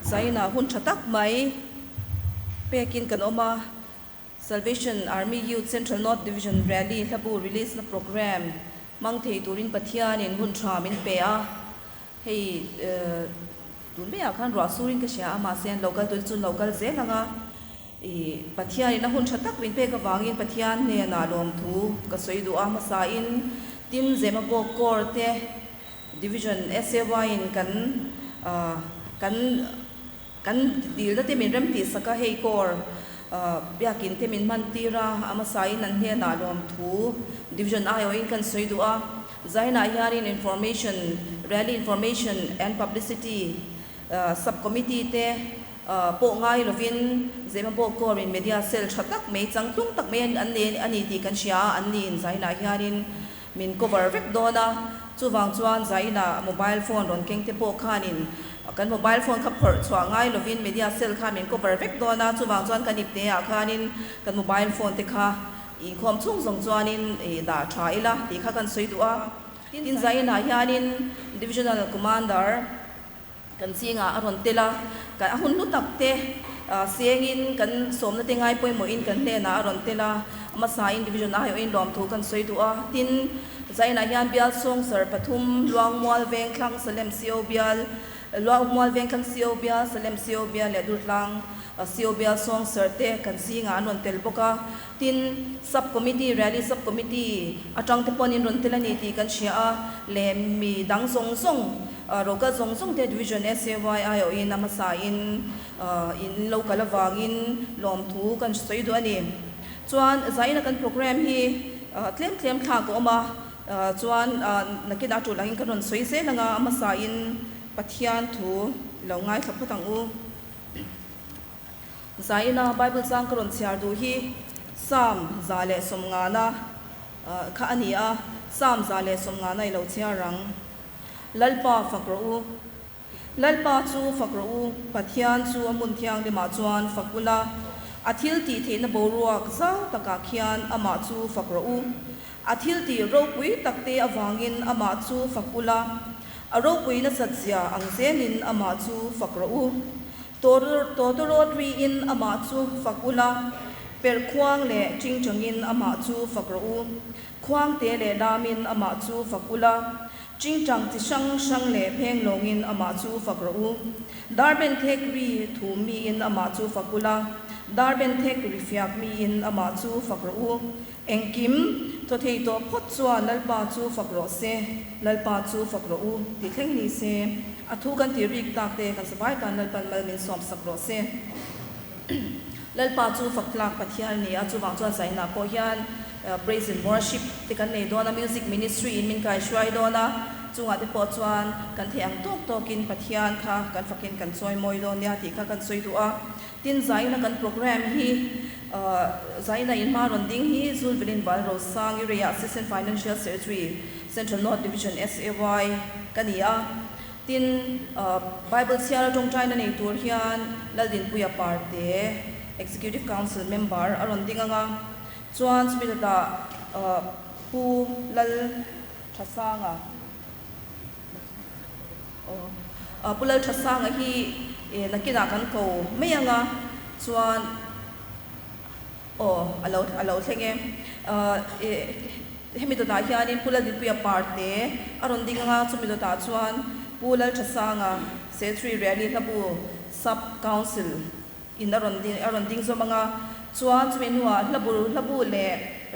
zaina hun thatak mai pekin kan oma Salvation Army Youth Central North Division Rally Labu release na program mang thei turin pathian in hun thamin pe a hei tun be akhan rasurin ka sha ama sen local tul chun local zelanga pathian in hun thatak win pe ka wangin pathian ne na lom thu ka soidu a ma sa in tim zema bo korte division SAY in kan dil da te min ram pi saka hei kor biakin te min mantira ama sai nan he na lom thu division ayo in kan soidu a zaina hiarin information rally information and publicity subcommittee te po ngai lovin zema bo korin media cell thatak me changtung tak me ani ti kan sia anin zaina hiarin min cover vek dona chuwang chuan zaina mobile phone ron keng te po khanin kan mobile phone kha phar chwa ngai lovin media cell kha min cover vek dona chuwang chuan kan ipte a khanin kan mobile phone te kha in khom chung zong chuanin da thaila ti kha kan soidu a tin zaina hianin divisional commander kan singa aron tela kan ahun nu takte siengin kan somna te ngai poi mo in kan le na aron tela ama sain division a in lom thu kan soidu a tin zaina hian bial song sar pathum luang mual veng thlang salem sio bial luang mual veng thlang sio bial salem sio bial le durtlang sio bial song sarte kan singa non tel boka tin subcommittee rally subcommittee atang te ponin ron telani ti kan sia le mi dang song song roka song song te division SAY ayo in amasa in local awangin lom thu kan soidu ani chuan zaina kan program hi tlem tha ko ma chuan nakida tu langin kan ron soi se langa amasa in pathian thu lo ngai thapatang u zaina bible sang karon siar du hi sam zale somngana kha ania sam zale somngana lo chiarang lalpa fakru chu fakru pathian chu amun thiang le ma chuan fakula athil ti theina boruak zau taka khian ama chu fakru athil ti ropui takte awangin ama chu fakula aropui na satsia angzenin ama chu fakru todorotri in ama chu fakula per khuang le chingchangin ama chu fakru khuang te le damin ama chu fakula chingchang ti sang le pheng longin ama chu fakru darben thekri thumi in ama chu fakula darben thekri fiak mi in ama chu fakru engkim to thei to phot chuan lalpa chu fakro se lalpa chu fakru ti thleng ni se athu kan ti rik tak te kan savai kan lalpan mal min som sakro se lalpa chu faklak pathian ni a chu wang chuan zaina po hian praise and worship te kan nei dona music ministry in min kai shwai dona chunga te po chuan kan thiang tok tokin pathian kha kan fakin kan choi moi don ya ti kha kan soi du a tin zaina kan program hi zaina in maron ding hi zulvelin valro sang area assistant financial secretary central north division SAY kania tin bible siara tong china nei tur hian laldin puya parte executive council member aron dinganga chuan smita pu lal thasanga pulal thasanga hi nakina kan ko mayanga chuan alo thenge hemito ta hianin pulal din puya parte aron dinganga chumito ta chuan pulal thasanga secretary rally labu sub council in aron ding so mga chuan chumenua labu le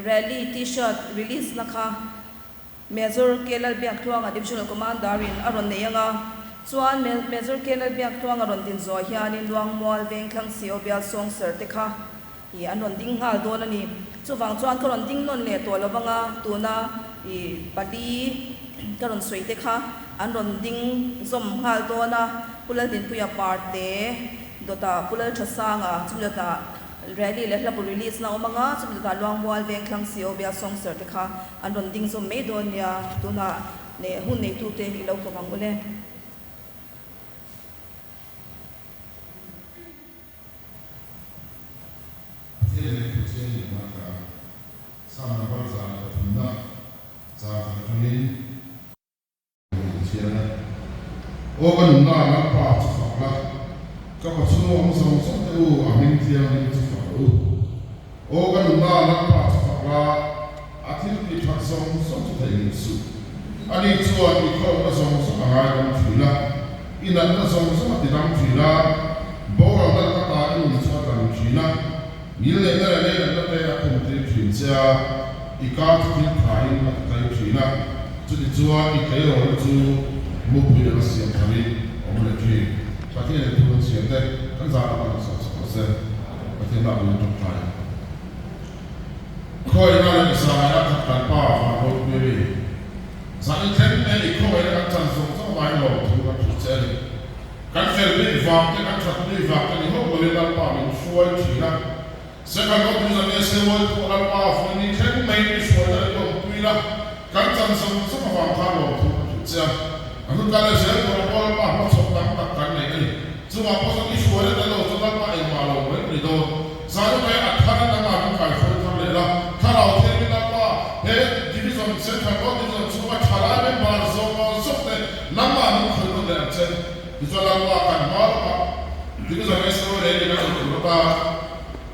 rally t-shirt release nakha Major Kelal Biak Tuanga Divisional Commander in aron neyanga chuan Major Kelal Biak Tuanga ron din zo hianin luang mual veng thlang sio bial song sir tekha I anon ding hal don ani chuwang chuan karon ding non le to lawanga tuna I padi karon soi tekha anon ding zom hal dona pulal din puya parte dota pulal thasanga chumlata rally le labu release na omanga chumlata luang mual veng thlang sio bial song sir tekha anon ding zom me don ya tuna ne hun nei tu te hi lo ko mangule Open na pa ông sống sống theo mình thiêng mình chụp phật ô cái lúc nào nó bắt chụp phật là thiên thì phật sống sống chụp thầy mình sự anh đi chùa đi không nó sống sống hàng ngày làm chủ là in là nó sống sống thì làm chủ là bố là nó các ta in cho làm chủ là nghĩ lên cái này nó đây là không thể chuyển raอีกาที่ทิ้งขายมาไกลผีนะจุดจัวอีกไกลเราจูมุกไปเราเสียงทะเลออกมาเลยประเทศที่เราเสียงได้ทั้งสามวันสองเซนประเทศเราอยู่ตรงไหนคอยนั่นเลยสายนักการป้าฟังรถเมล์สายเทนเมล์คอยนักจันทร์ส่งสมัยเราถูกกันทุกเซนการเฟลล์ฟังกันการชัดไม่ฟังกันที่ห้องบริการป้าเป็นช่วยผีนะเสกกันก็ดูจะเนี่ยเซวล์ตัวเราป้าฟังนี่เทนเมล์ช่วยได้ก็คุยละการจันทร์ส่งสมัยฟังข้าวเราถูกกันทุกเซนอันนั้นการเสียตัวเราป้าป้าเราส่งตั้งตักกันไหนกันจังหวะพอสักที่ช่วยได้เราจะตั้งป้าเองมาเราไม่ได้ดูสายไปอัดทันนั่งมาเป็นการช่วยทำเลยละถ้าเราเทียบกันว่าเฮ้ดิวิชั่นเซ็นทรัลก็ดิวิชั่นชัวร์ชาลาเป็นบาร์โซนสุดเลยนั่งมาเป็นคนคนเดียวเช่นดิวิชั่นเราว่ากันมาดิวิชั่นเอสโอเรย์กันตัวป้า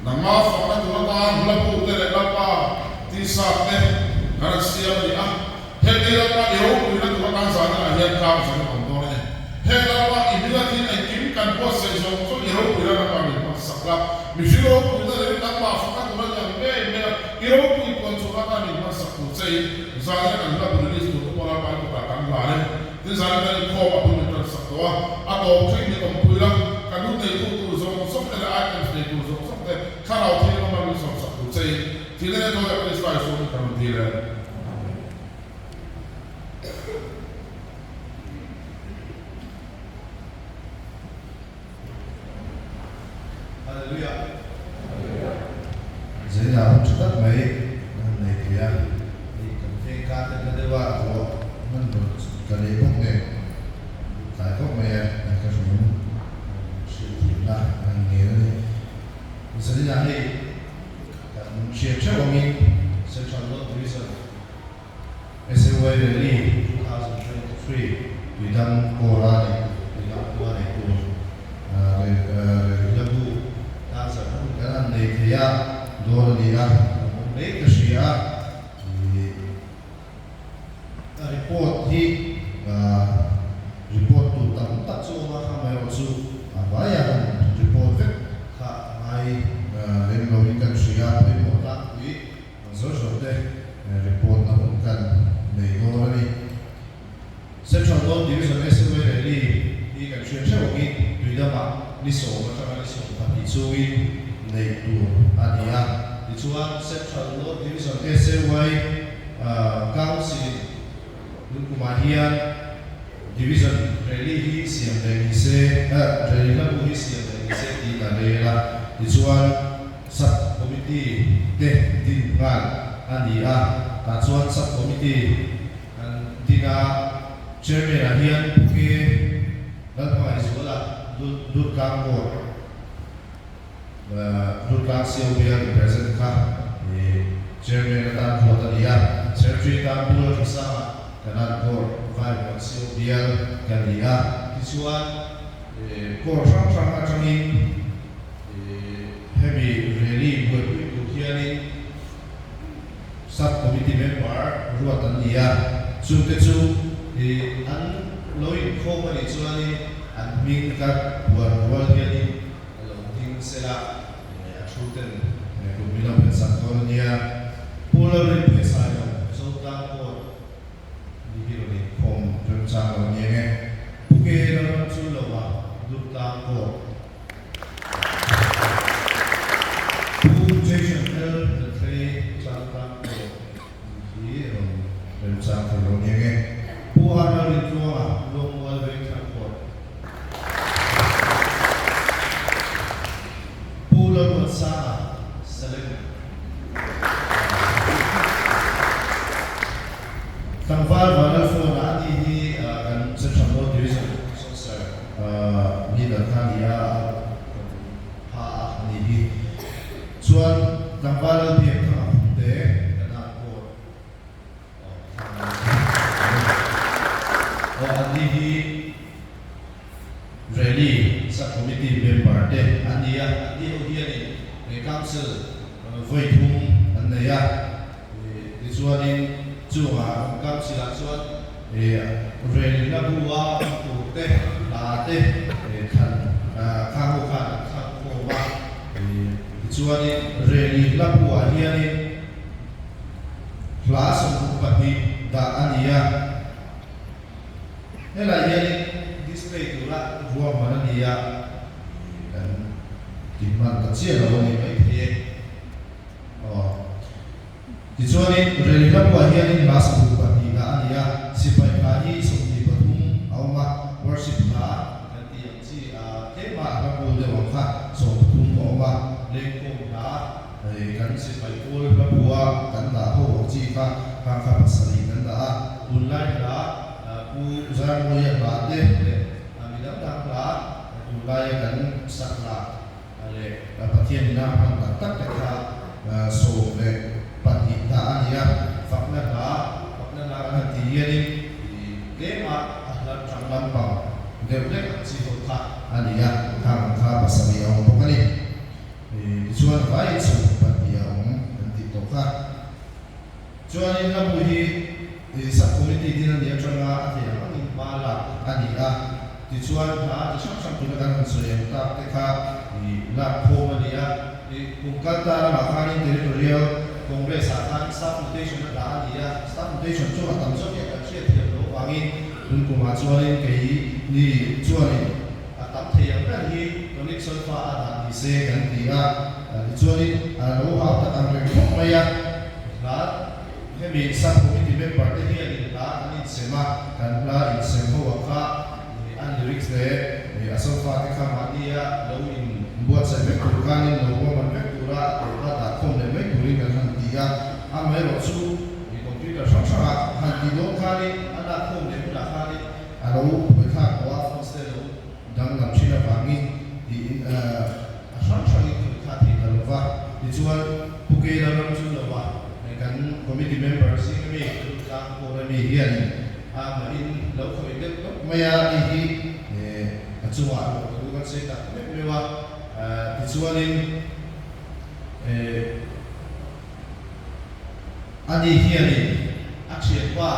นั่งมาฟังกันตัวป้าหุ่นละพูดเลยละป้าที่สัตย์เนี่ยการเสียดีอ่ะเฮ้เดี๋ยวป้าเดี๋ยวคุยกันตัวป้าสายอะไรข้าวสังของตัวเนี่ยเฮ้เราว่าอินเดียที่ไอ้กินกันพวกเซนซ์ก็เดี๋ยวคุยกันมาเป็นสักละมิชิโร่คุยกันเลยนั่งมาฟังกันตัวอย่างเงี้ยเดี๋ยวคุยกันตัวป้าเป็นสักตัวเซนสายกันเราบุรีสุดตัวเราไปตัวกันหลายที่สายกันข้อมาเป็นสักตัวอ่ะตัวใช้ที่ต้องคุยละกันดูในตัวส่งส่งแต่ละไอเทมในตัวส่งแต่ข้าเราที่เรามาเป็นสักตัวเซนที่เรื่องตัวจะเป็นสายส่งกันทีละJadi aku cepat baik naik dia di ketika terdewa kalau menurut kali pun deh saya kok bayar mereka semua sudah angin misalnya ni kan siapa orang Central World Division SWA Rally 2023 di dalam Korea di dalam Korea itu lagu dansa kan naik dia dua dia, mereka Syria report di report tu tak semua kami usul apa yang report kami lemburikan Syria report tak di sosial deh report namun kan nego ni Central World Division SWA Rally di kan Syria ini tidak mak liso macam liso tapi cui naik tu ada di Chuan Central World Division SWA Council Kumahian Division Rally siang dari se rally lagu siang dari se di Narela di Chuan Sub Committee deh di Ngan Ania dan Chuan Sub Committee dan tidak Chairman Ahian Puke dan pengawas sekolah Dut Kangkor Durga Silvia represent ka Chairman dan Kota dia Secretary dan Pula bersama dan Kor Vice Silvia Galia Kisuan Kor Sang macam ini heavy rally buat ini sub committee member ruatan dia suketu an loin koma ni cuani an mingkat buat dia ni sila shooten kumila pensando niya pula rin pesayo so tanto dihiro ni kong pensando niya puke naman sulawa dutango putation el the three tango dihiro pensando niya puhana rin tuwa long walway transport Pulau bersama selain Tangval pada phone ini kan Central World Division sosial leader kan dia ha ini Chuan tangval dia kan deh kena ko ini rally sub committee member deh voi thum an nei a ti chuanin chunga kam sila chuan rel na buwa tu te la te khan kha ho khan kha ko wa ti chuanin rel na buwa hianin class of pati da ania hela hianin display tu la ruwa manania dan timman ta chia lo ni mai thie ti chuanin rel na buwa hianin class of pati da ania sipai kha hi somni pathum auma worship na kan ti ang chi tema ka ko de wa kha so pathum auma lengkom na kan sipai kol na buwa kan da ho chi kha kha pasari kan da ulai da ku zang mo ya ba de amidam dang la ulai kan sakla ale pathian na pan tak tak kha so le pati da ania fakna na kan ti yani lema ahlan changlam pa deblek si ho kha ania kha pasari au pokali chuan vai chu patia kan ti to kha chuan in la bu hi sa community din an dia changa athia ani mala ani a ti chuan ha ti sam tu kan so yem ta te kha la kho mania kungkal ta la khani territorial congress akan staff foundation da ania staff foundation chu atam so ya ka che thiam lo wangin dun ko ma chuan ke ni chuan atam theyam kan hi tonik solfa ada di se kan ti a chuan lo ha ta ang re ko maya la hemi sang committee member te hi ani la ani sema kan la in semho wa kha an lyrics le asofa te kha ma dia lo in buat sa mek tu kan in lo man mek tu ra ta khom le mek tu ri kan han dia a mai ro chu ni computer sang sang han ti lo kha ni ana khom le na kha ni a lo pe kha ko a fon ste lo dang lam china wangi di a sang sang ni kha ti ta lo wa ti chuan puke la ram chu lo wa kan committee members sing me ka ko mi hian ma in lo khoi de maya hi chuwa lo kan se ta me wa ti chuanin ani hian action pa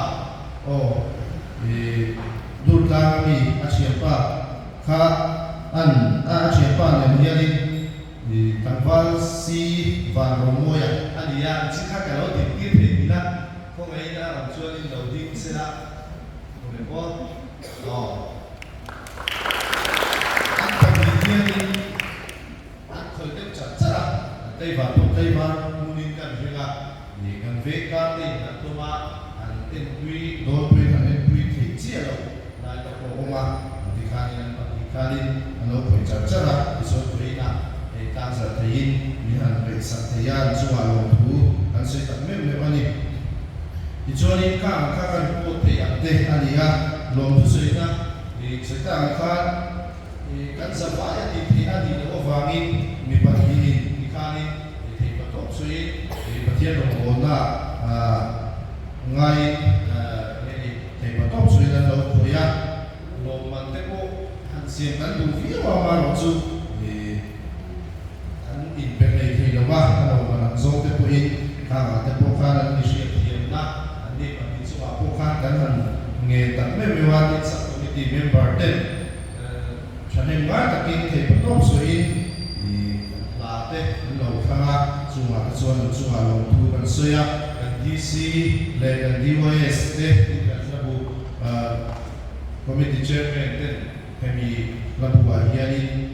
dur ta mi action pa kha an action pa ne hian tangwal si van romoya ania chikha ka lo tin ti the ina ko ngai na ram chuan in lo ding se la ko le ko an ka ni hian an khoi de cha cha dei va munin kan ringa ni kan ve ka ni na to ma an ten tui do tui kan en tui thi chia lo na ta ko ma di khanin an lo khoi cha cha la so tui na ta sa thein mi han pe sa theya chuwa lo thu kan se tak me ani ti choni ka kan ko te ate ania lom thu se na ni se ta kha kan sa va ya ti thi ani lo wangi mi pa hi ni khani ti pa to sui pa thia lo na ngai ni te pa to sui na lo ko ya lo man te ko han sien kan du vi wa ma lo chu in pe nei thei lawa alo man zo te po in kha te po kha na ni shi thiam na ani pa ti chuwa po kha kan han nge tak me me wa ti sa committee member ten chane ma ta kin thei pa top so in la te lo kha chuwa chuwa lo thu kan so ya kan DC le kan DYS te kan na bu committee chairman ten hemi la bu wa hiani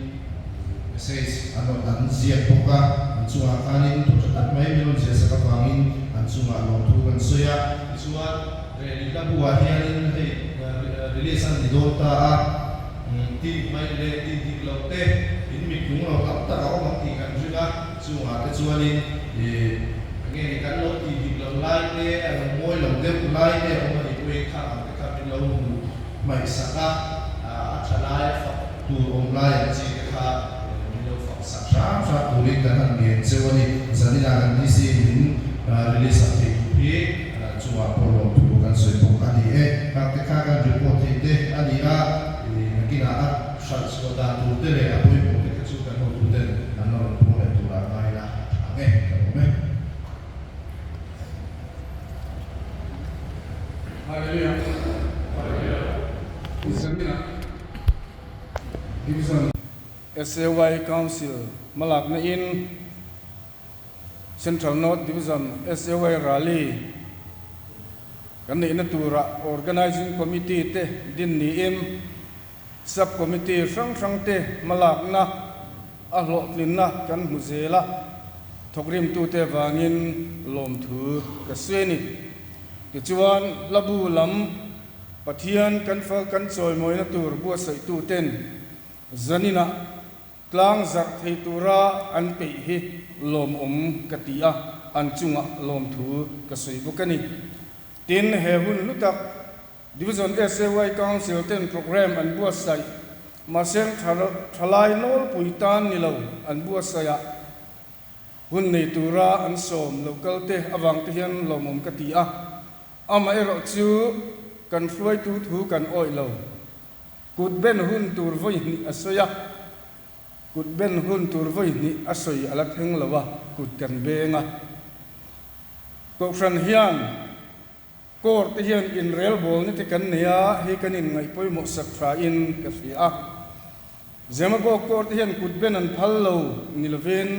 says ano an zia poka an chunga kanin to at mai milon sia sa kawangin an chunga lo thu kan soya isua re la buwa hianin he relation di dota a ti mai le ti lo te in mi tung lo tap ta o ma ti kan juga chunga te chuanin nge kan lo ti lo lai te an moi lo de lai te o ma ni we kha te ka mi lo mai saka a chalai fa tu online chi kha sa tulik dan angin sewani zanina kan disi in release ati pi chua polo tu kan soi pok ani ka te ka kan report te ani a kina a shal so da tu te le apoi pok te chu kan tu te anor po le tu la mai la ange SAY Council malak na in Central North Division SAY Rally kan ni na tura organizing committee te din ni im subcommittee sang te malak na ahlo tlin na kan muzela thokrim tu te wangin lom thu ka sweni ti chuan labu lam pathian kan fal kan choi moi na tur bua sai tu ten zanina tlang zak thei tura an pe hi lom katia an chunga lom thu ka soi bukani tin hehun lutak Division SAY Council ten program an bua sai masel thalai nol puitan nilo an bua saya hun nei tura an som local te awang te hian lomom katia ama ero chu kan fluai tu thu kan oi lo kut ben hun tur voi ni asoya kut ben hun tur voi ni asoi ala theng lawa kut kan benga ko fran hian kor te hian in rel bol ni te kan nia he kan in ngai poi mo sak tra in ka fia zema go kor te hian kut ben an phal lo ni loven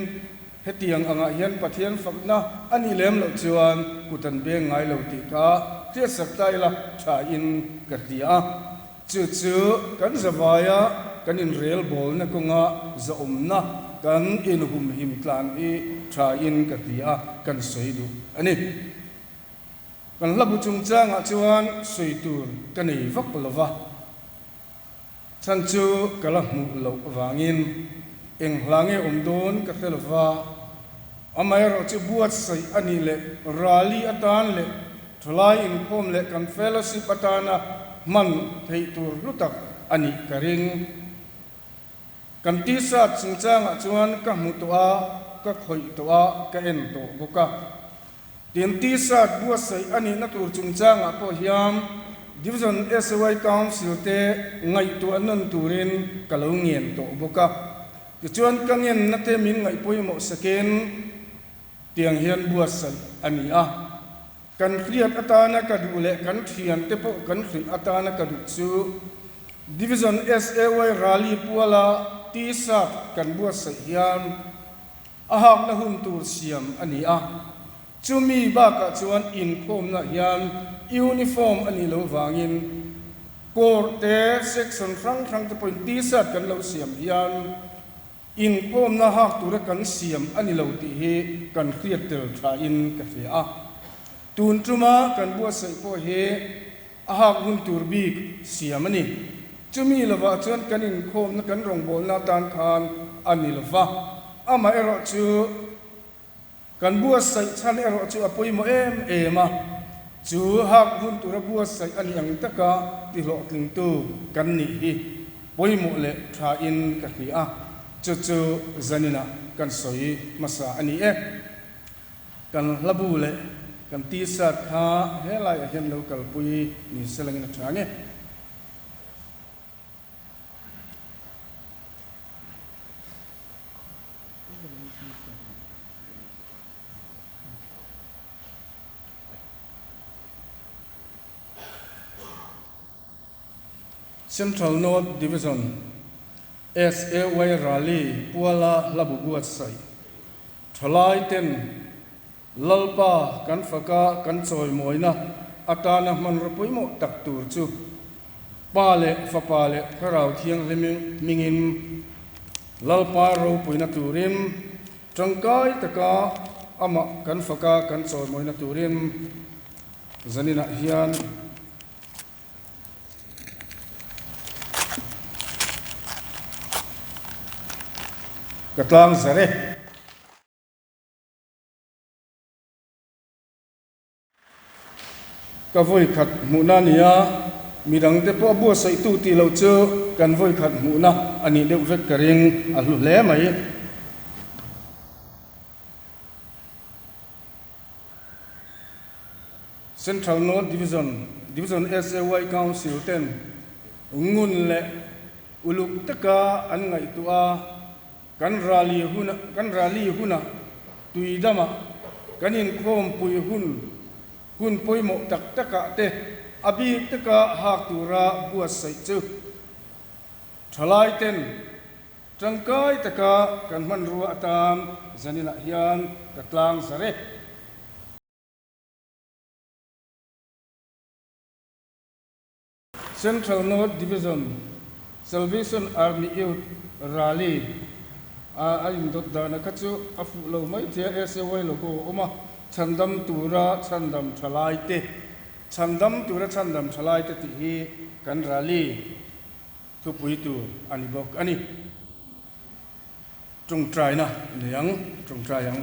hetiang anga hian pathian fakna ani lem lo chuan kutan be ngai lo ti ka tia saktai la tha in katia chu kan zawaya kan in rel bol na kunga za umna kan in hum him tlan i tha in katia kan soidu ani kan labu chungchanga chuan soitur kan ei vak lova chan chu kala mu lo wangin eng hlange umdon ka thelwa amai ro chu buat sai ani le rally atan le thlai in khom le kan fellowship atana man thei tur lutak ani karing kan ti sa chungchanga chuan ka mu to a ka khoi to a ka en to boka tin ti sa buat sai ani na tur chungchanga po hiam Division SAY Council te ngai tu anon turin kalongien to boka chuan kangen na te min ngai poi mo saken tiang hian buat sai ani a kan khriat atana ka du le kan thian te po kan khri atana ka du chu Division SAY Rally puala ti sa kan buat sai hian ahak na hun tur siam ani a chumi ba ka chuan in khom na hian uniform ani lo wangin kor te section rang te point ti sa kan lo siam hian in khom na hak tur kan siam ani lo ti hi kan khriat tel tha in ka fia tun tuma kan buat sai po he ahak hun tur bik siam ani chumi lova chuan kan in khom na kan rong bol na tan khan ani lova ama ero chu kan buat sai chan ero chu apoi mo ema chu hak hun tur buat sai ani ang taka ti lo tling tu kan ni hi poi mo le tha in ka hi a chu zanina kan soi masa ani kan labu le kan ti sa kha helai hian local pui ni selangina thange Central North Division SAY Rally puala labu buat sai thalai ten lalpa kan faka kan choi moina atana man ropoi mo tak tur chu pale fa pale kharau thiang mingin lalpa ro puina turim tangkai taka ama kan faka kan choi moina turim zanina hian katlang zare ka voi khat muna nia midang te po bu sai tu ti lo chu kan voi khat muna ani deu vek karing a hlu le mai Central North Division SAY Council ten ngun le uluk taka an ngai tua kan rally huna tuidama kanin khom pui hun poi mo tak taka te abi taka hak tura buat sai chu thalai trangkai taka kan man ruwa tam zanina hian katlang zare Central North Division Salvation Army Youth Rally ayung dot dana kachu afu lo mai thia SAY logo oma chandam tura chandam thalai te ti hi kan rally tu pui tu ani bok ani trung trai na niang trung trai yang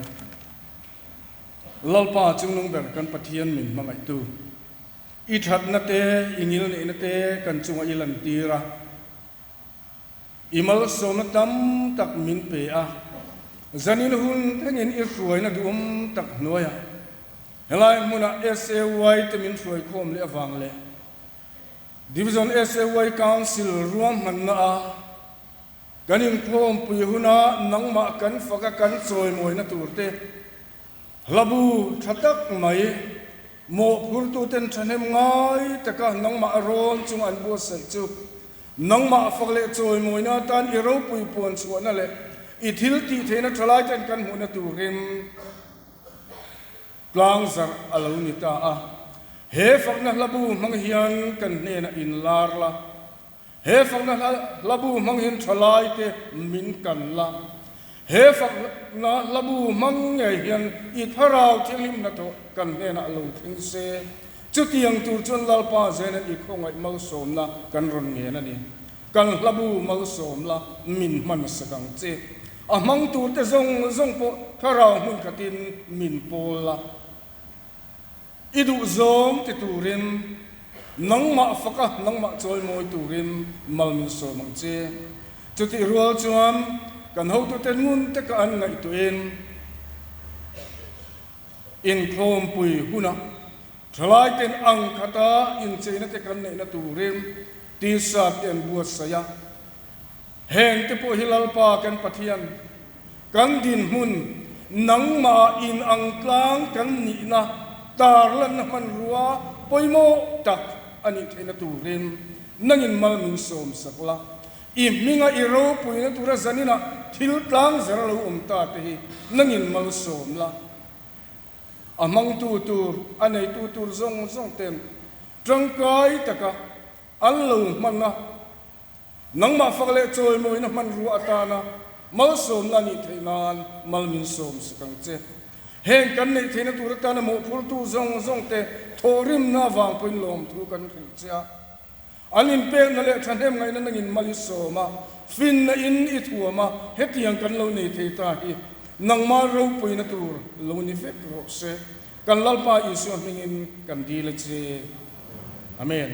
lalpa chungnung ber kan pathian min mangai tu I that na te ingil ni na te kan chunga ilan tira imal som na tam tak min pe a zanin hun thengin I ruai na dum tak noya helai muna SAY te min ruai khom le awang le Division SAY Council ruam man na a kanin khom pui huna nangma kan faka kan choi moi na turte labu thatak mai mo phurtu ten thanem ngai taka nangma ron chung an bo sai chu nangma fakle choi moi na tan I ro pui pon chu na le I thil ti theina thalai ten kan mu na turim klang zar alo ni ta a he fakna labu mang hian kan ne na in lar la he fakna labu mang hin thalai te min kan la he fakna labu mang nge hian I tharau thilim na to kan ne na lo thing se chu tiang tur chun lalpa zen I khongai mal som na kan ron nge na ni kan labu mal som la min man sakang che amang tur te zong po tharau mun katin min pol la idu zom ti turin nangma faka nangma choi moi turin mal min so mang che chuti rual chuam kan ho tu ten ngun te ka an ngai tuin in khom pui huna thalai ten ang khata in cheina te kan nei na turin ti sa ten buat saya heng te po hilal pa kan pathian kan din mun nangma in ang tlang kan ni na tarlan man ruwa poimo tak ani thena turin nangin mal min som sakla I minga I ro puina tura zanina thil tlang zaralo umta te nangin mal som la amang tu anei tu zong tem trangkai taka allo manna nangma fakle choi moina man ruwa atana mal som la ni theinan mal min som sakang che heng kan nei theina tur ta na mo phur tu zong te thorim na wang poin lom thu kan khil cha anin pe na le thanem ngai na nangin mali so ma fin na in I thuama hetiang kan lo nei thei ta hi nangma ro poina tur lo ni fek ro se kan lalpa isu mingin kan di le che amen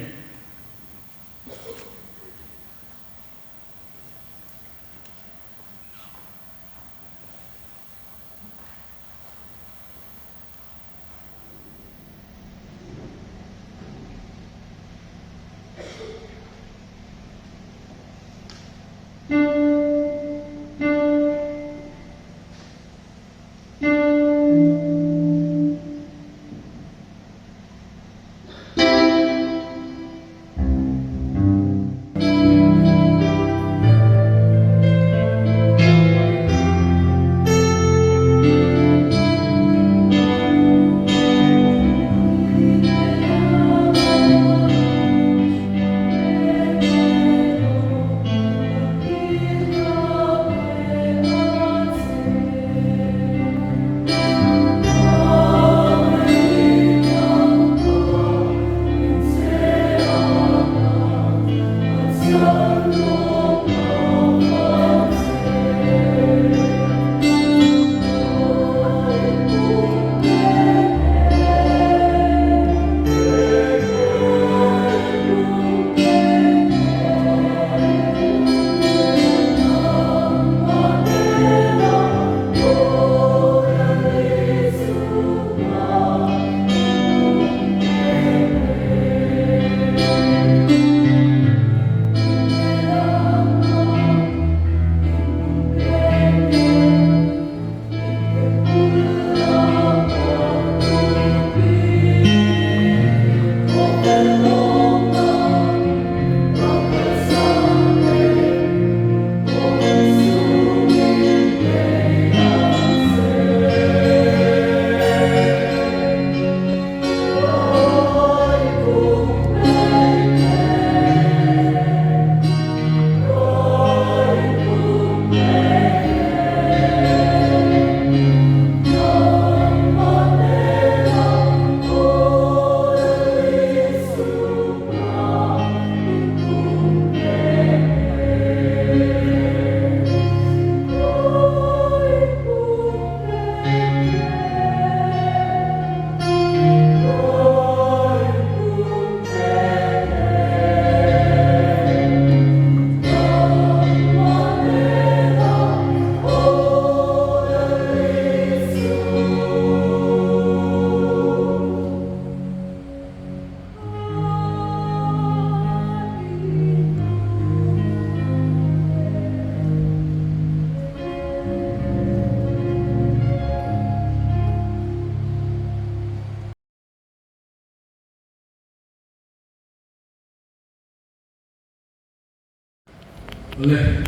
le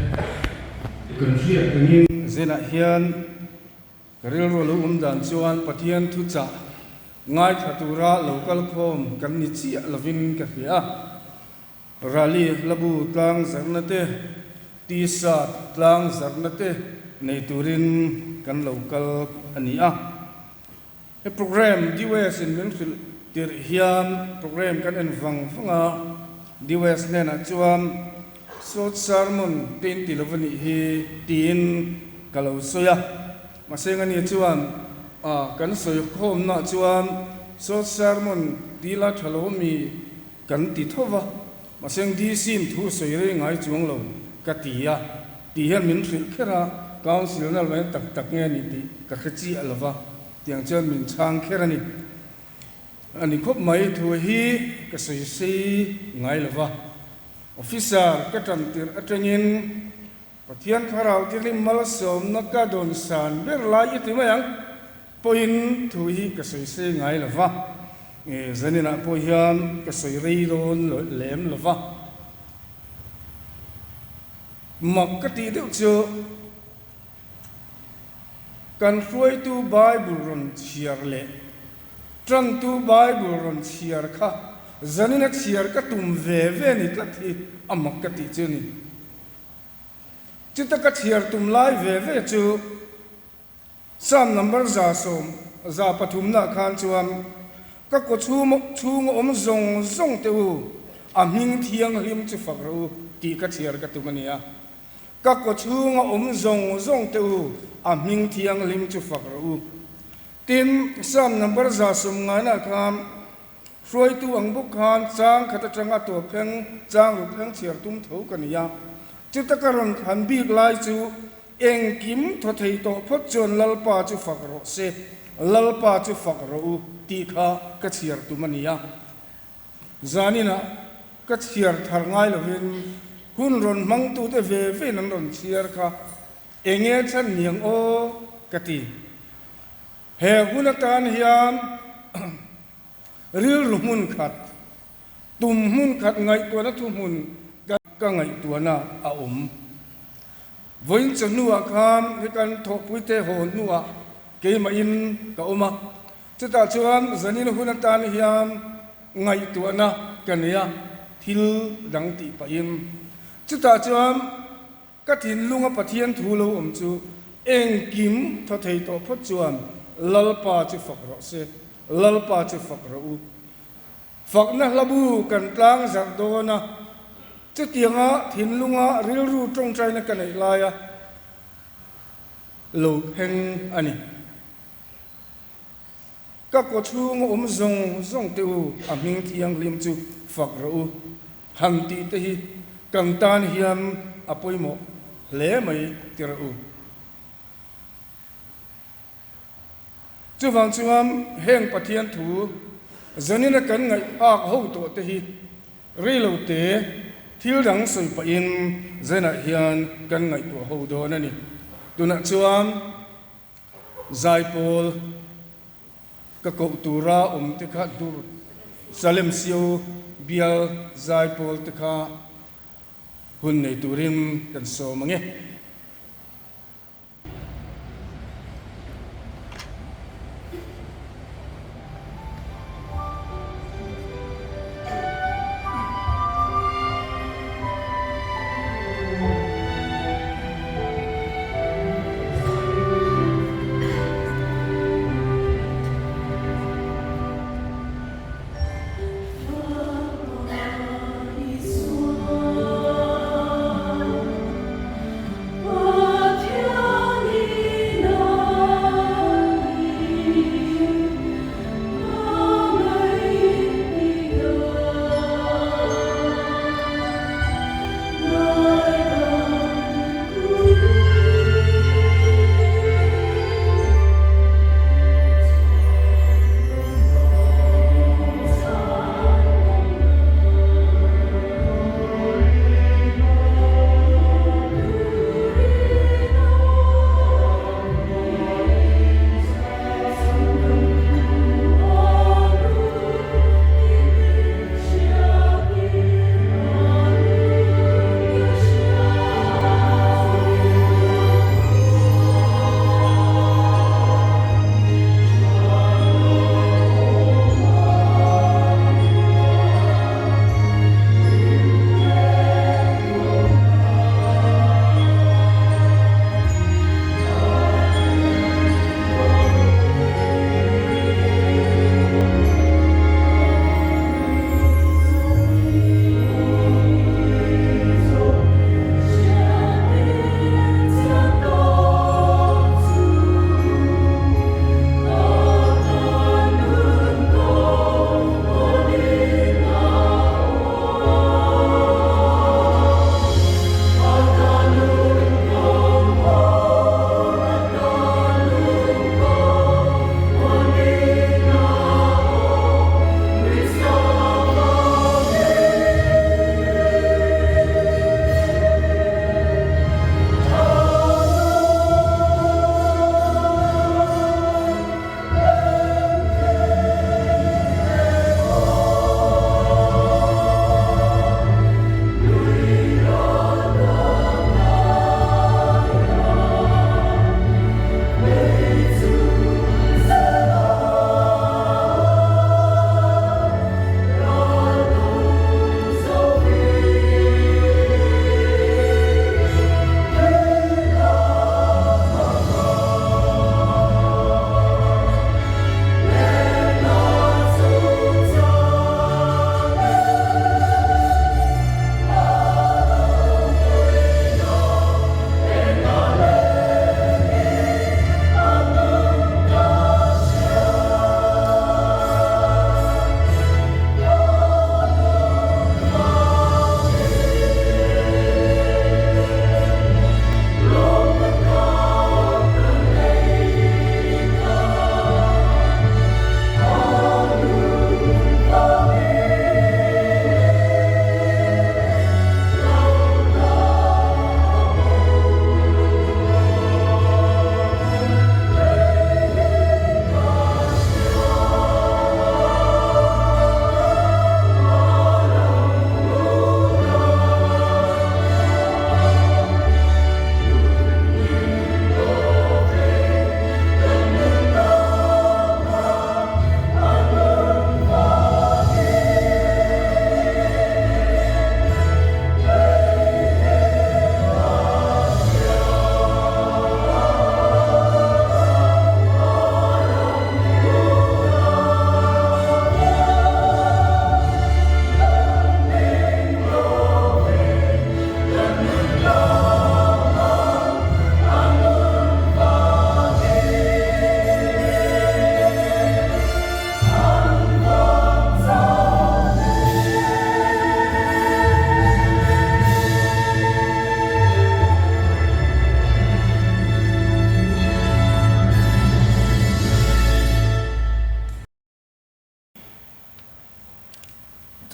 kan ria kangin zena hian karil ro lu dan chuan pathian thu cha ngai thatura local form kan ni chi lovin ka hria rally labu tlang zarnate t-shirt tlang zarnate nei turin kan local ania e program DWS in Minfil tir hian program kan en vanga DWS ne na chuan short sermon tin tilovani hi tin kalau soya masengani chuan kan soi khom na chuan short sermon dila thalomi kan ti thova maseng di sim thu soi re ngai chuang lo katia ti hian Minfil khera council na le tak tak nge ni ti ka khachi alwa tiang chuan min chang kherani ani khop mai thu hi ka soi si ngai lova officer ka tam tir atangin pathian kharau tilim mal som na ka don san ber lai ti mayang poin thu hi ka soi si ngai lova e zanina po hian ka soi rei ron lem lova mak ka ti deuh chu kan ruai tu Bible ron chiar le trang tu Bible ron chiar kha zanina chiar ka tum ve ni tlathi amak ka ti chu ni chita ka chiar tum lai ve chu sam number za som za pathum na khan chuan ka ko chung om zong te u aming thiang lim chu fakro ti ka chiar ka tumania ka ko chung om zong te u aming thiang lim chu fakro tin sam number za som nga na kham roi tu ang buk khan chang khata changa to pheng chang ru pheng chiar tum tho kania chita karon khan bi lai chu eng kim tho thei to phot chon lalpa chu fakro se lalpa chu fakro ti kha ka chiar tumania zanina ka chiar thar ngai lovin hun ron mang tu te ve nan ron chiar kha enge chan niang o kati he hunatan hiam ril mun khat tum mun khat ngai to na thu mun ka ngai to na a voin chanua kham he kan tho puite ho nuwa ke ma in ka oma chata chuan zanin hunatan hiam ngai to na kania thil dang ti pa in chata chuan ka thin lunga pathian thu lo chu eng kim tho thei to phot chuan lalpa chu fakro se lalpa chu fakro fakna labu kan tlang zak do na chu tianga thin lunga ril ru tong trai na kanai laya lo heng ani ka ko chung zong te u aming thiang lim chu fakro ham ti te hi kang tan hiam apoimo le mai tira u chu wang chuam heng pathian thu zanina kan ngai ak ho to te hi rilo te thil dang soi pa in zena hian kan ngai to ho do na ni tuna chuam zaipol ka ko tura te kha dur salem siu bial zaipol te kha hun nei turim kan so mange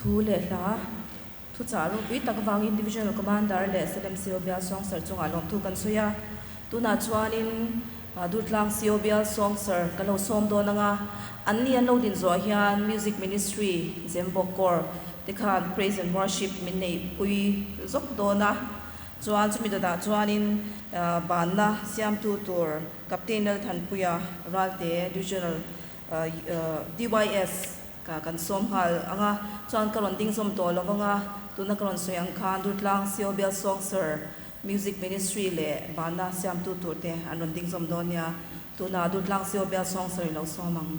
thu le hla thu charu pui tak wangin divisional commander le selem siobia song sir chunga lom thu kan soya tuna chuanin dutlang siobia song sir kalo som do nanga anni an lo din zo hian music ministry zembokor tikhan praise and worship min nei pui zok do na chuan chumi da chuanin banna siam tu tur captainal than puya ralte divisional DYS ka kan som hal anga chuan karon ding som to lawanga tuna karon soyang khan dutlang siobia song sir music ministry le banna siam tu tur te anon ding som donia tuna dutlang siobia song sir lo somang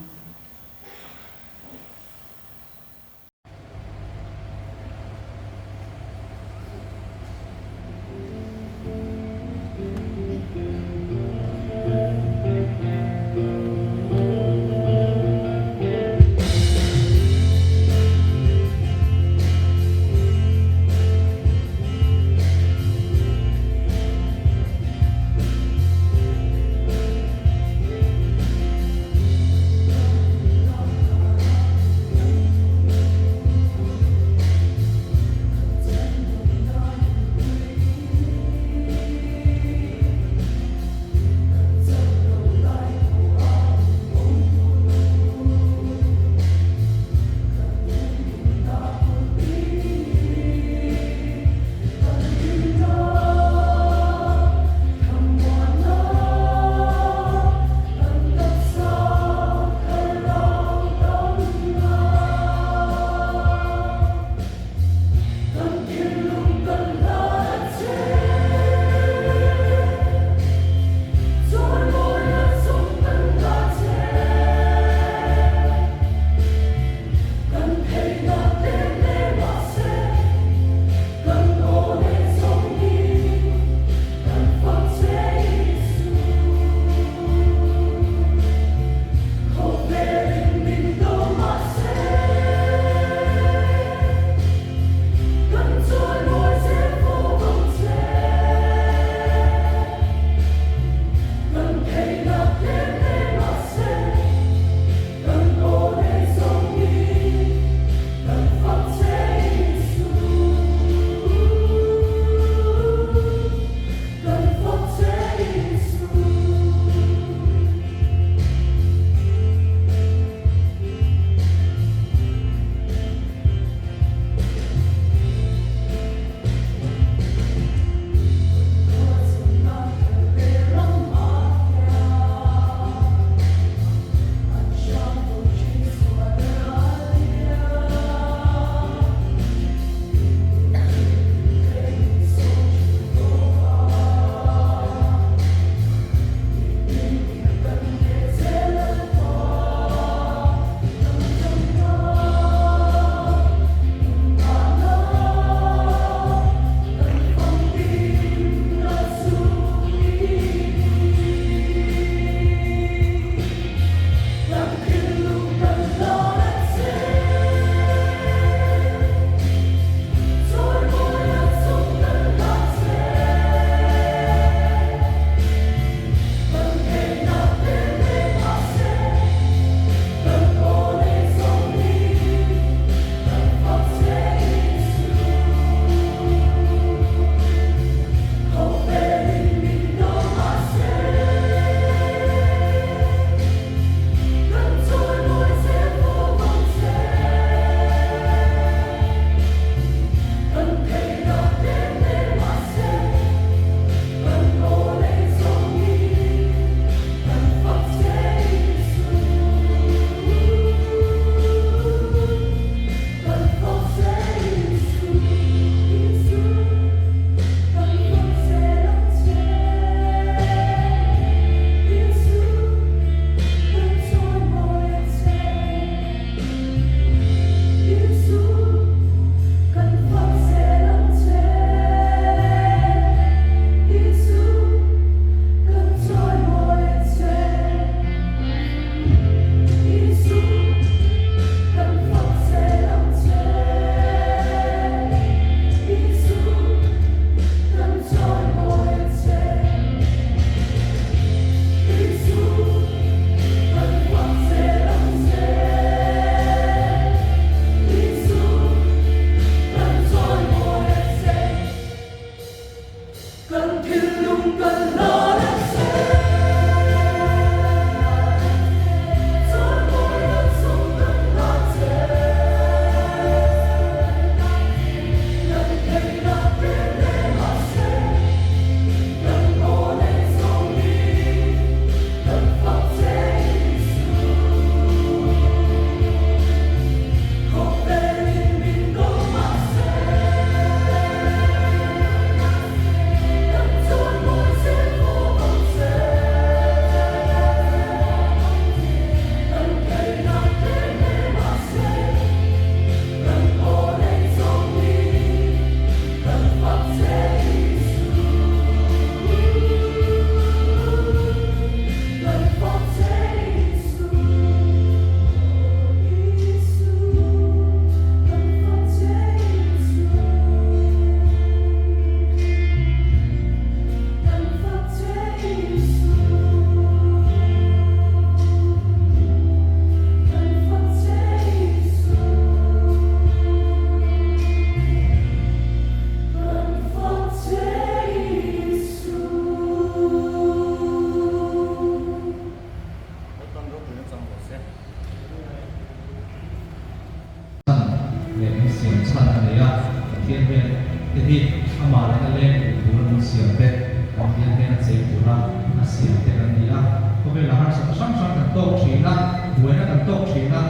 le siam chan an leya pathian hian te hi ama le na le tur mun siam te pathian hian a chei tura a siam te kan ni a ko be la har sa sang sang kan tok thina buena kan tok thina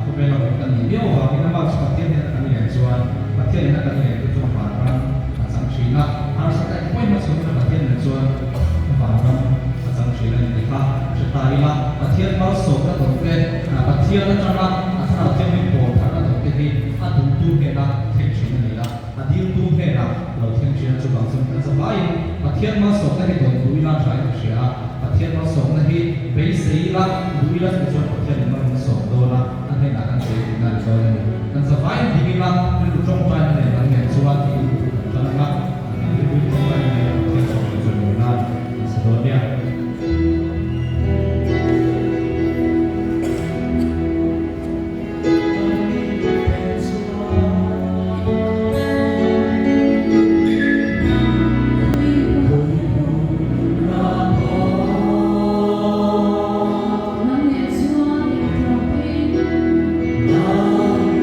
ko be la kan ni leo wa ina ma pathian hian kan ni chuan pathian hian kan ni tu pa ran a sang thina har sa kai point ma chu na pathian na chuan pa ran a sang thina ni kha ta ila pathian ma so na to ke pathian na chana a sa te mi po tha na to ke hi a tu tu he na thek thina ni la a dil tu he na lo thek thina chu bang sun kan sa vai pathian ma so na hi to tu ila thai sia pathian ma so na hi be sei la tu ila chu pathian ma so do la an he na kan se na so ni kan sa vai di la ni tu trong tai na ne nge chuan ti tan na ni tu trong tai ne ke so chu na sa do nia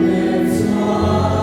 Let's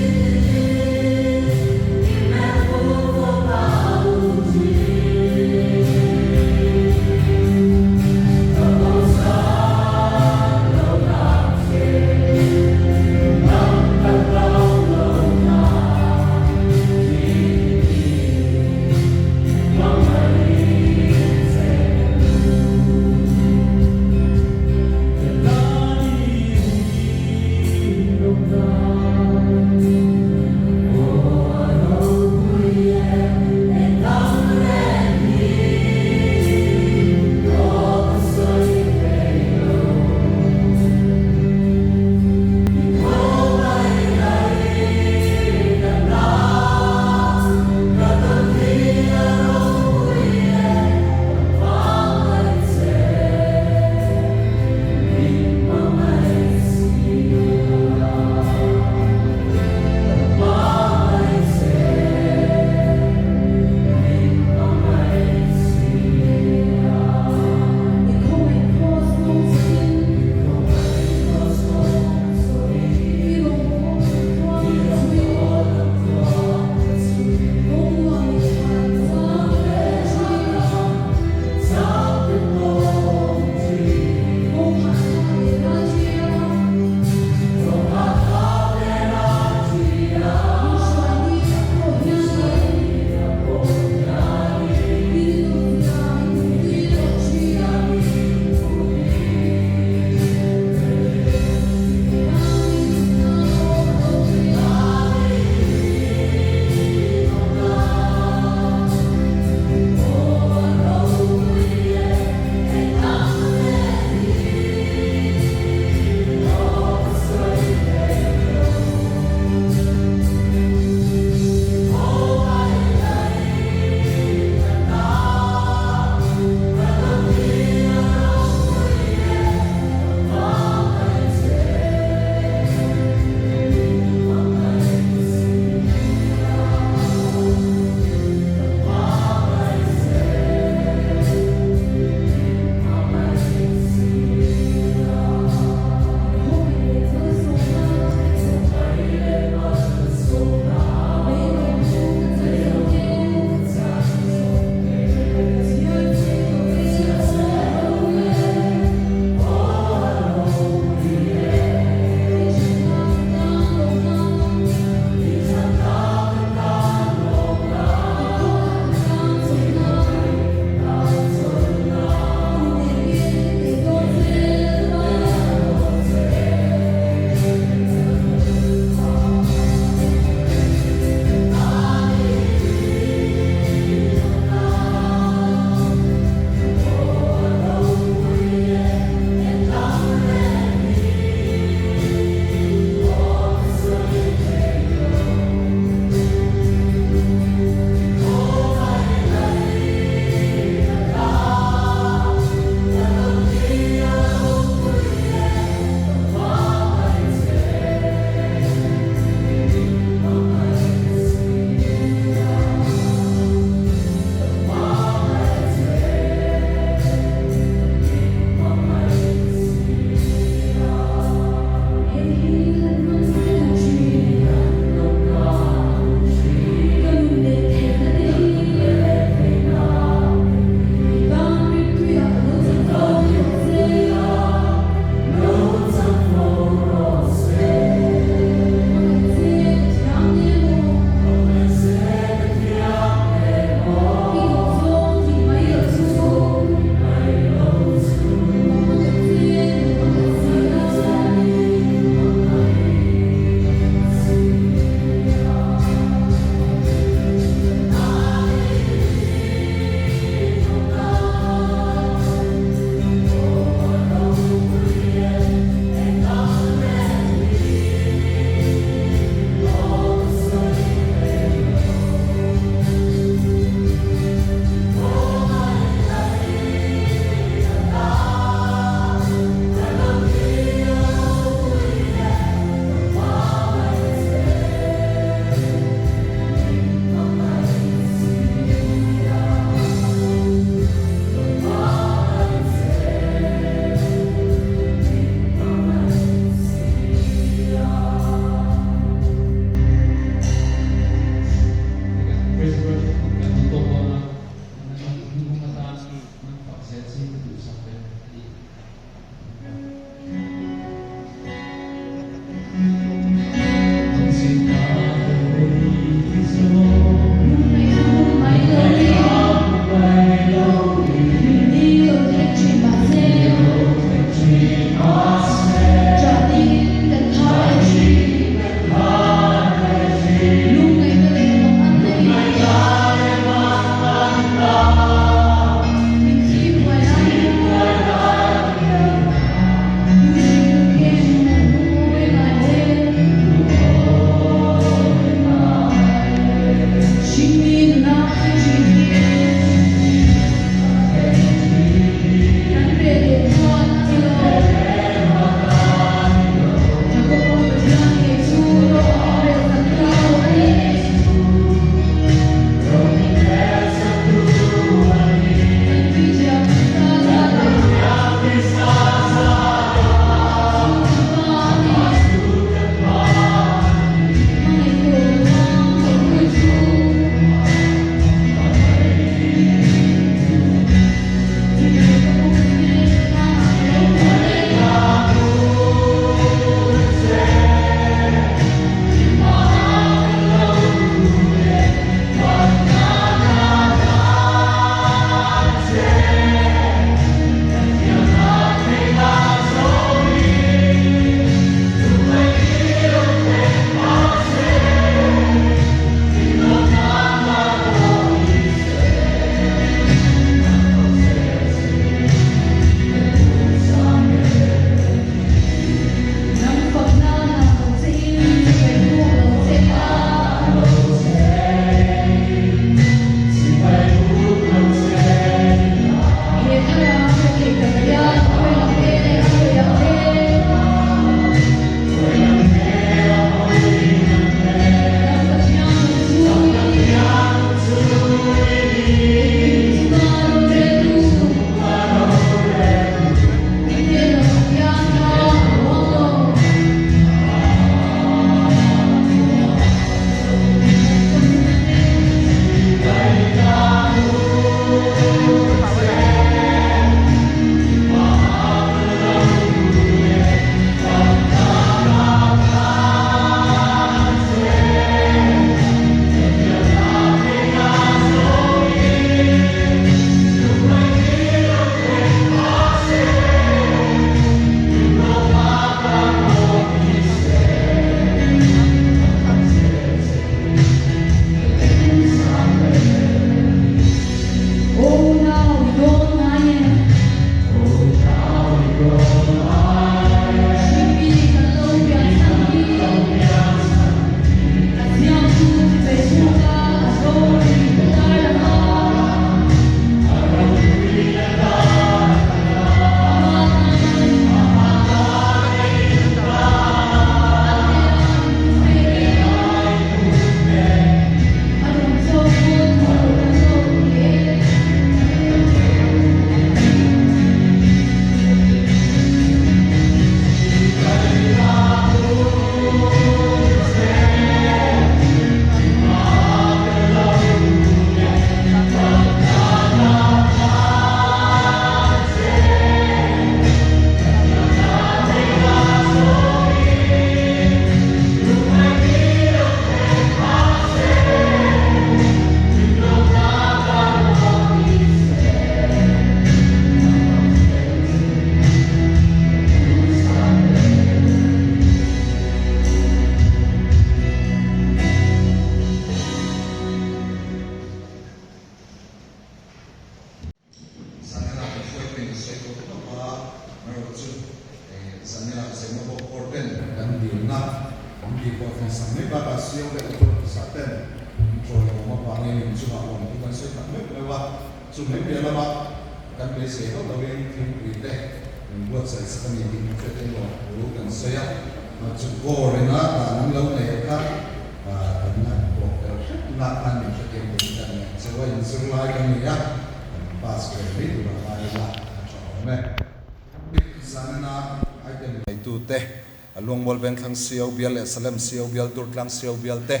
Luang bol ben thang siau bial Salem siau bial dur tlang siau bial te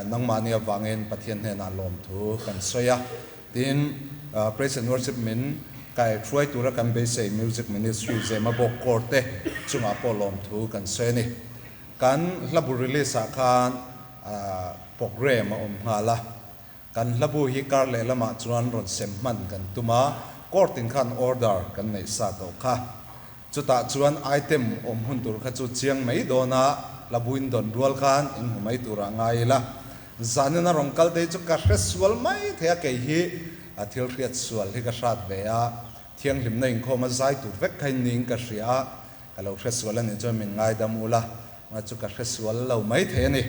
nang mania wangin pathian he na lom thu kan soya tin praise and worship min kai try tura kan be say music ministry zema bok korte chunga po lom thu kan soya ni kan labu release khan program ngala kan labu hi kar le lama chuan ron sem man kan tuma courtin khan order kan nei sa to kha chuta chuan item hun tur kha chu chiang mai dona labuin don dual khan in humai tura ngai la zanena rongkal te chu ka hreswal mai thea ke hi athil riat swal hi ka shat ve a thiang lim nei khoma zai tur vek khain ning ka ria ka lo hreswal ani cho min ngai damula ma chu ka hreswal lo mai the ni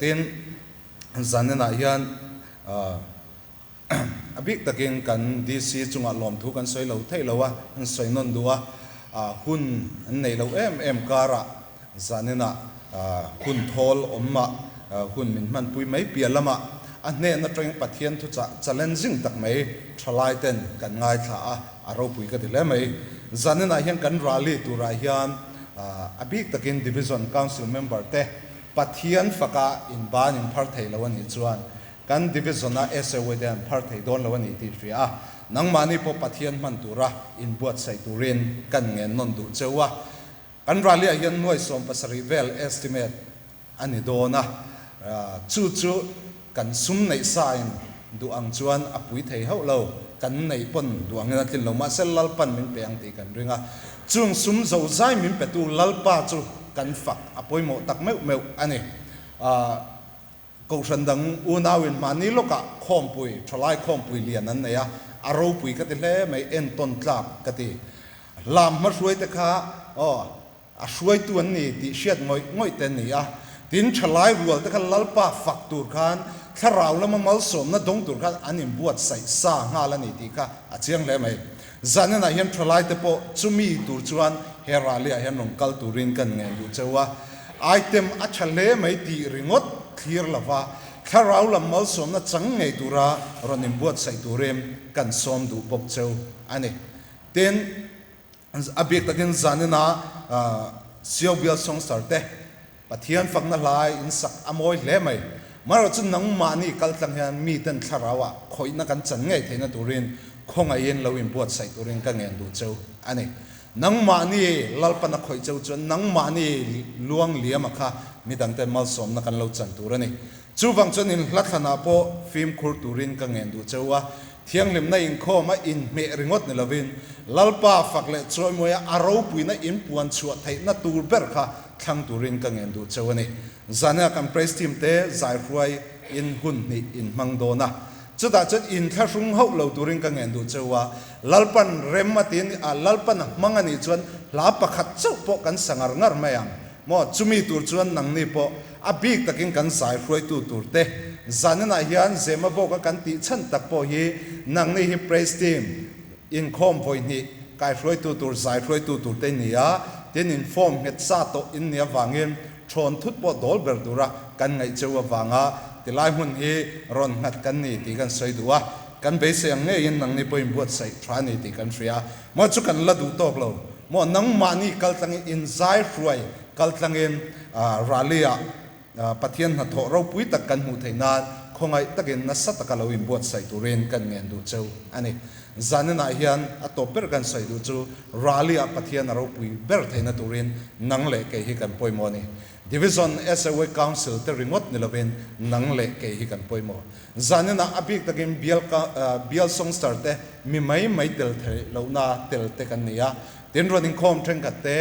tin zanena hian abik takin kan DC chunga lom thu kan soi lo thei lowa an soi non duwa hun nei lo em kara zanena hun thol omma hun min man pui mai pialama anne na tring pathian thu cha challenging tak mai thalai ten kan ngai tha a ro pui ka dile mai zanena hian kan rally tura hian abik takin division council member te pathian faka in ban in phar thei lo ani chuan kan division na SAW den phar thei don lo ani ti ria nang mani po pathian man tura in buat sai turin kan ngen non du chewa kan rally hian noi som pasari vel estimate ani dona chu kan sum nei sain du ang chuan apui thei ho lo kan nei pon du ang na tin lo ma sel lal pan min peang ti kan ringa chung sum zo zai min petu lal pa chu kan fak apoi mo tak meu ani ko sandang unawin mani loka khompui tholai khompui lian an neya aro pui ka te hle mai en ton tlak ka ti lam ma ruai te kha a ruai tu an ni ti siat ngoi ten ni a tin thalai rual te kha lalpa fak tur khan tharau lama mal som na dong tur khan anin buat sai sa nga la ni ti kha a chiang le mai zanena hian thalai te po chumi tur chuan herali a hian rong kal turin kan nge du chewa item a chale mai ti ringot clear lava tharau lam mal som na chang ngei tura ronin buat sai turem kan som du bok cheu ani ten abek takin zanena siobia song starte pathian fakna lai in sak amoi le mai maro chu nang mani kaltang hian mi ten tharawa khoina kan chan ngei theina turin khonga yen loin buat sai turin ka ngen du cheu ani nang mani lalpana khoi cheu chu nang mani luang liam kha midang te mal som na kan lo chan turani chuwang chon in hlathana po film khur turin ka ngen du chewa thiang lim na in khoma in me ringot ne lovin lalpa fakle choi moya aro puina in puan chuwa thai na tur ber kha thang turin ka ngen du chewani zana kan praise team te zai ruai in hun ni in mangdona chuda chat in thlashung ho lo turin ka ngen du chewa lalpan remmatin a lalpan mangani chuan la pakhat chau po kan sangar ngar mayang mo chumi tur chuan nang ni po abik takin kan sai ruai tu turte zanena hian zema bo ka kan ti chan tak po hi nang ni hi praise team in khom voi ni kai ruai tu tur zai ruai tu turte nia tin inform het sa to in nia wangin thon thut po dol ber dura kan ngai chewa wanga tilai hun hi ron ngat kan ni ti kan soi duwa kan be se ang nge in nang ni po in buat sai thani ti kan ria mo chu kan la du tok lo mo nang mani kaltang in zai ruai kaltangin ralia pathian na tho ro pui tak kan mu theina khongai takin na sat ka lo in buat sai turin kan ngen du cheu ani zanena hian a to per kan sai du chu ralia pathian ro pui ber theina turin nang le ke hi kan poimoni division SAW council te ringot ni lovin nang le ke hi kan poimo zanena abik takin bial song star te mi mai tel the lo na tel te kan nia tin running khom theng ka te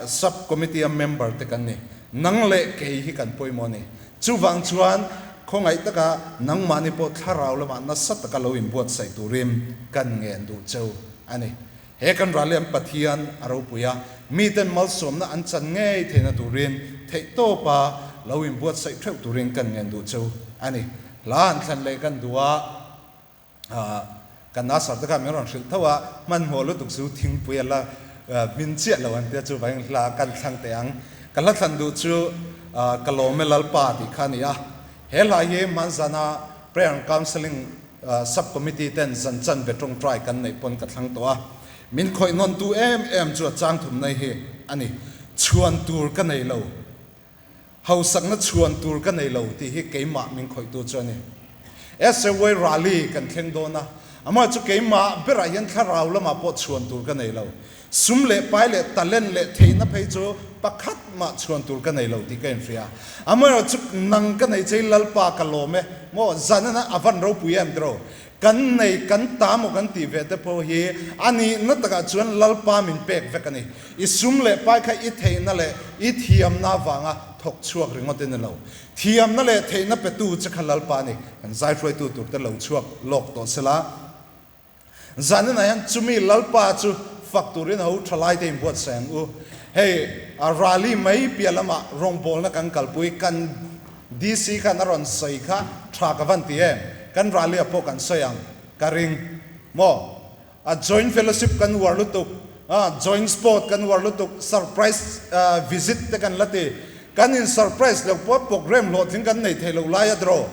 sub committee member te kan ni nang le ke hi kan poimo ni chuwang chuan khongai taka nang mani po tharau lama na sat ka lo in buat sai turim kan ngen du cheu ani he kan raliam pathian aro puya mi ten mal som na an chan ngei theina turin thei to pa lo in buat sai theu turin kan ngen du cheu ani lan than le kan duwa kan na sar taka meron shil thawa man holu tuk su thing puyala min che lo an te chu bang la kan thang te ang kala than du chu kalomelal pa ti khania hela ye manzana prayer and counseling subcommittee ten zanchan betong try kan nei pon ka thang to a min khoi non tu em chu chang thum nei he ani chuan tur ka nei lo hau sak na chuan tur kan nei lo ti hi keima min khoi tu chani SOA rally kan thleng do na ama chu keima bera yan tharau lama po chuan tur kan nei lo sum le pai le talent le theina phei chu pakhat ma chuan tur kan nei lo ti kan ria ama chu nang kan nei chei lalpa ka lo me mo zanana avan ro puyam dro kan nei kan ta mo kan ti ve te po hi ani na taka chuan lalpa min pek ve kani I sum le pai kha I theina le I thiam na wanga thok chuak ringot in lo thiam na le theina pe tu cha khalal pa ni kan zai froi tu tur te lo chuak lok to sela zanana yan chumi lalpa chu factory ho thalai te import sang u hey a rally mai pialama rong bol na kan kalpui kan DC kan ron sai kha thra ka van ti em kan rally apo kan soyang karing mo a joint fellowship kan warlutuk joint sport kan warlutuk surprise visit te kan lati kan in surprise lo po program lo thing kan nei thelo la ya dro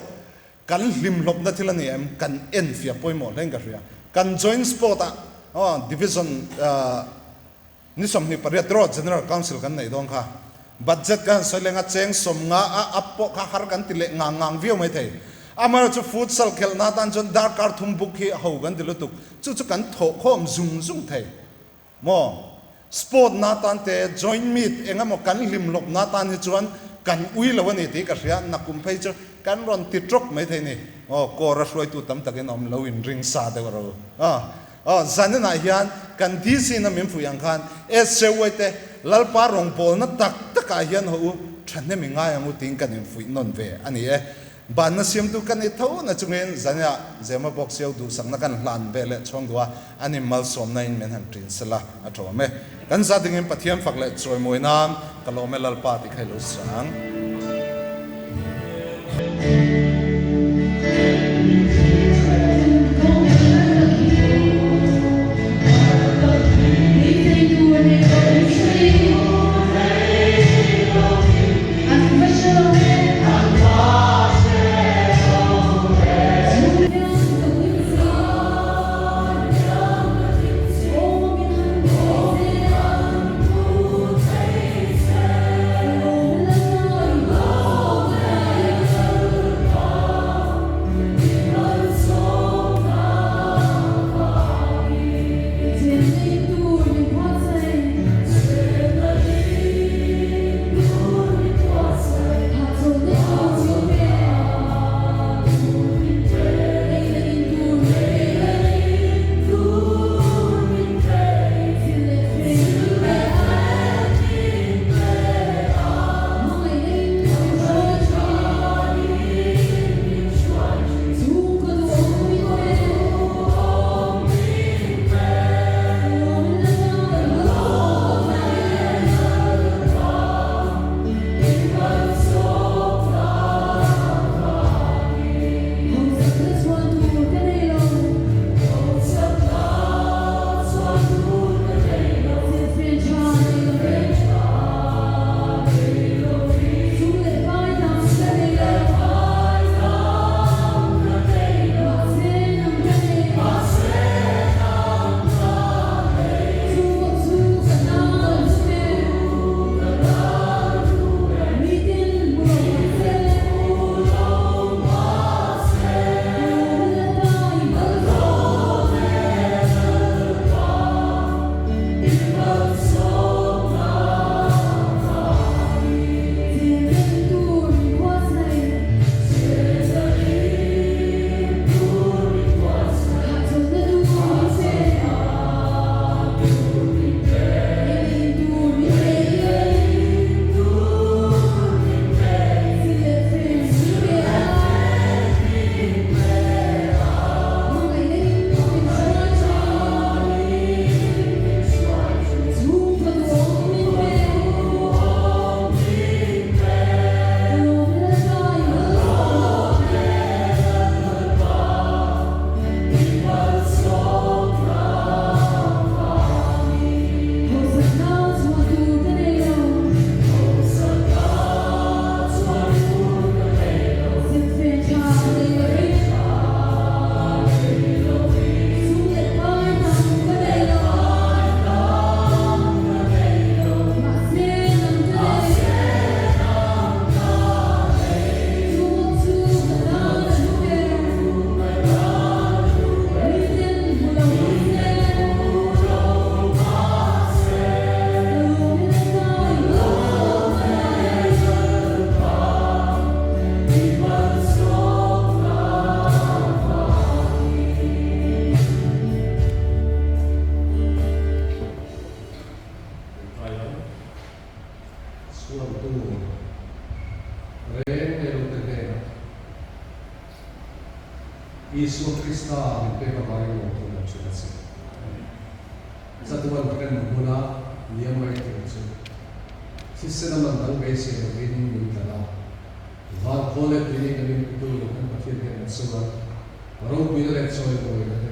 kan lim lop na thilani em kan en fia poimo leng ka ria kan joint sport division ni som ni pariat ro general council kan nei dong kha budget kan solenga cheng som nga appo kha har kan tile ngang view mai thei amar chu futsal khel na tan chon dar kar thum buk hi ho gan dilutuk chu kan tho khom zum thei mo sport na tan te joint meet engamo kan lim lop na tan ni chuan kan ui lawani ti ka ria na kum phei chu kan ron ti trok mai thei ni ko ra roi tu tam takin om lo in ring sa de ro zanena hian kan DC na mem fu yang khan SOA lalpa rong pol na tak taka hian ho thanne mi nga yang u ting kan in fu non ve ani ban na siam tu kan I tho na chungen zanya zema box yau du sang na kan hlan be le chong dua animal som na in men han trin sala atho me kan za ding in pathiam fak le choi moi nam kalome lalpa ti khai lo sang Isu Krista min pe ka mai lo to na chu se satuan kan muna niam mai to chu sisena man dal be se ro bin min ta la va kole bin ni to lo kan pa fir kan suwa ro bin le choi ko ina te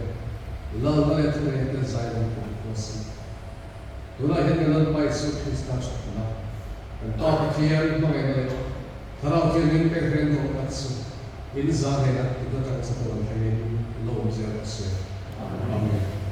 la la le to ne te zai ro ko si to la hen kan pai su Krista chu na kan to ka fier mo ngai le thara fier min pe ren no ka su in zahera itu tak satu orang yang lo usia usia. Amin.